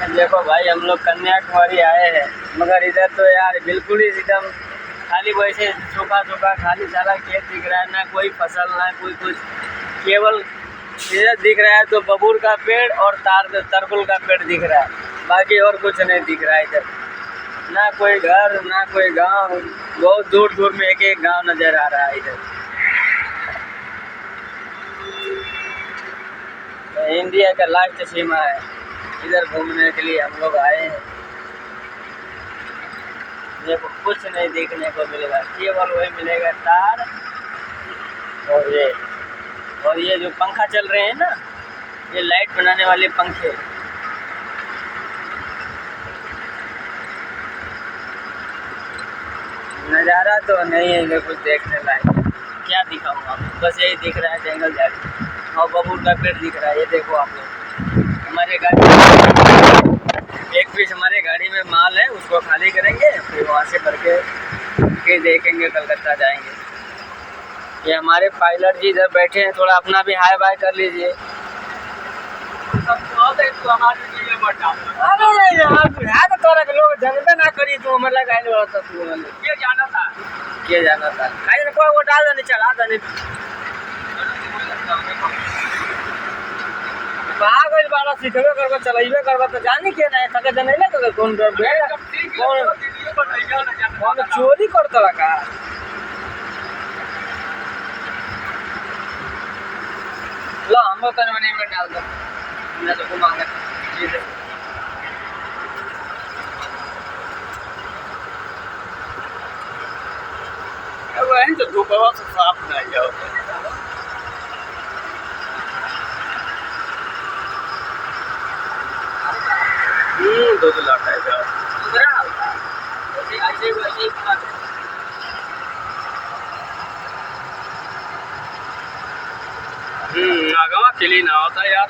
देखो भाई, हम लोग कन्याकुमारी आए हैं, मगर इधर तो यार बिल्कुल ही एकदम खाली वैसे सूखा सूखा खाली सारा खेत दिख रहा है, ना कोई फसल ना कोई कुछ। केवल इधर दिख रहा है तो बबूल का पेड़ और तरकुल का पेड़ दिख रहा है, बाकी और कुछ नहीं दिख रहा है इधर। ना कोई घर ना कोई गांव, बहुत दूर दूर में एक एक गांव नजर आ रहा है इधर। इंडिया का लास्ट सीमा है, इधर घूमने के लिए हम लोग आए हैं। देखो कुछ नहीं देखने को मिलेगा, केवल वही मिलेगा तार और ये जो पंखा चल रहे हैं ना, ये लाइट बनाने वाले पंखे। नज़ारा तो नहीं है इधर कुछ देखने लायक, क्या दिखाऊँ आपको, बस यही दिख रहा है जंगल झाड़ी और बबूल का पेड़ दिख रहा है। ये देखो आप लोग, हमारे गाड़ी एक पीस हमारे गाड़ी में माल है, उसको खाली करेंगे, फिर वहाँ से भर के देखेंगे, कलकत्ता जाएंगे। ये हमारे पायलट जी इधर बैठे हैं, थोड़ा अपना भी हाय बाय कर लीजिए। अरे यार तोरा के लोग जानबे ना करी, तू हमर लगा आइल वाला तू के जाना था काहे कोई वो डाल देने चला देने पागल वाला सीखबे करबो चलाइबे करबो तो जानी के नहीं थके जने तो कौन कौन चोरी करता का। लो हम तो नहीं में डाल दो, मैं तो घुमाऊंगा वही तो धूपवा से साफ नहीं जाओ। दो लाख है जाओ आगवा के लिए ना होता यार।